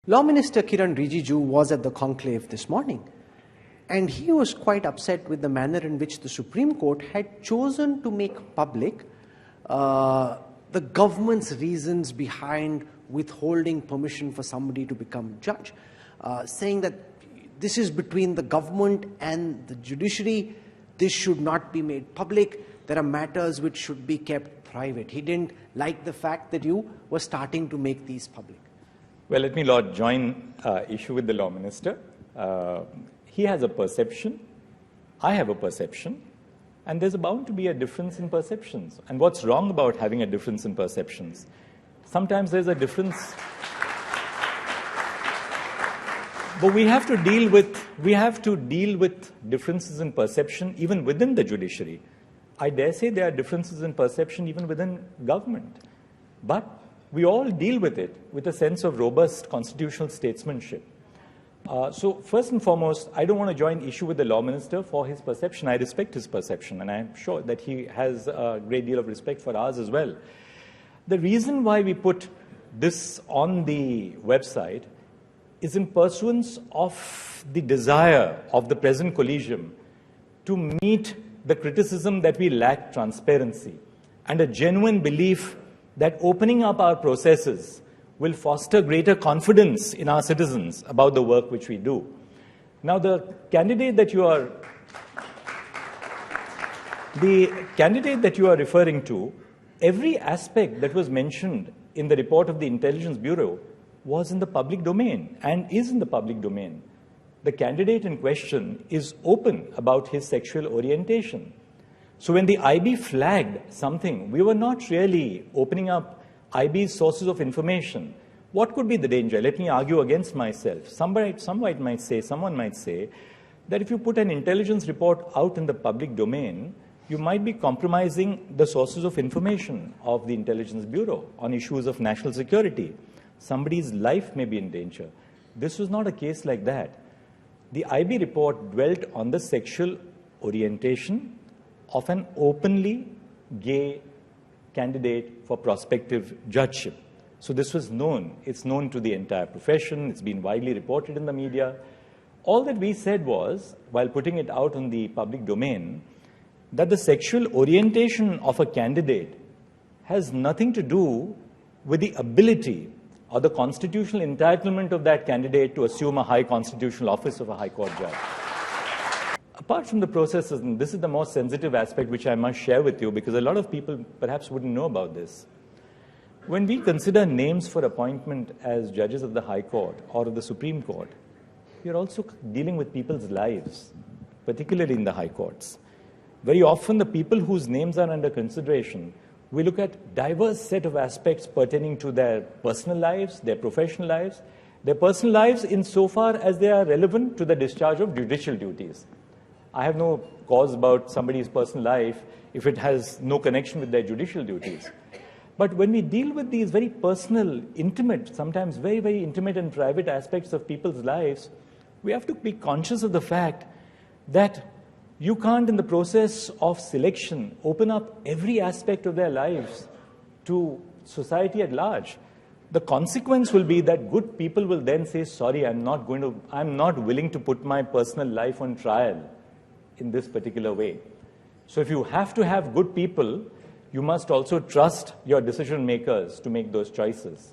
Law Minister Kiren Rijiju was at the conclave this morning, and he was quite upset with the manner in which the Supreme Court had chosen to make public the government's reasons behind withholding permission for somebody to become judge, saying that this is between the government and the judiciary, this should not be made public, there are matters which should be kept private. He didn't like the fact that you were starting to make these public. Well, let me, Lord, join issue with the Law Minister. He has a perception, I have a perception, and there's bound to be a difference in perceptions. And what's wrong about having a difference in perceptions? Sometimes there's a difference, but we have to deal with differences in perception even within the judiciary. I dare say there are differences in perception even within government. But we all deal with it with a sense of robust constitutional statesmanship. So first and foremost, I don't want to join issue with the Law Minister for his perception. I respect his perception, and I'm sure that he has a great deal of respect for ours as well. The reason why we put this on the website is in pursuance of the desire of the present collegium to meet the criticism that we lack transparency and a genuine belief that opening up our processes will foster greater confidence in our citizens about the work which we do. Now, the candidate that you are referring to, every aspect that was mentioned in the report of the Intelligence Bureau was in the public domain and is in the public domain. The candidate in question is open about his sexual orientation. So when the IB flagged something, we were not really opening up IB's sources of information. What could be the danger? Let me argue against myself. Someone might say that if you put an intelligence report out in the public domain, you might be compromising the sources of information of the Intelligence Bureau on issues of national security. Somebody's life may be in danger. This was not a case like that. The IB report dwelt on the sexual orientation of an openly gay candidate for prospective judgeship. So this was known. It's known to the entire profession. It's been widely reported in the media. All that we said was, while putting it out in the public domain, that the sexual orientation of a candidate has nothing to do with the ability or the constitutional entitlement of that candidate to assume a high constitutional office of a high court judge. Apart from the processes, and this is the most sensitive aspect which I must share with you because a lot of people perhaps wouldn't know about this. When we consider names for appointment as judges of the High Court or of the Supreme Court, we are also dealing with people's lives, particularly in the High Courts. Very often the people whose names are under consideration, we look at diverse set of aspects pertaining to their personal lives, their professional lives, their personal lives insofar as they are relevant to the discharge of judicial duties. I have no cause about somebody's personal life if it has no connection with their judicial duties. But when we deal with these very personal, intimate, sometimes very, very intimate and private aspects of people's lives, we have to be conscious of the fact that you can't, in the process of selection, open up every aspect of their lives to society at large. The consequence will be that good people will then say, sorry, I'm not willing to put my personal life on trial in this particular way. So if you have to have good people, you must also trust your decision makers to make those choices.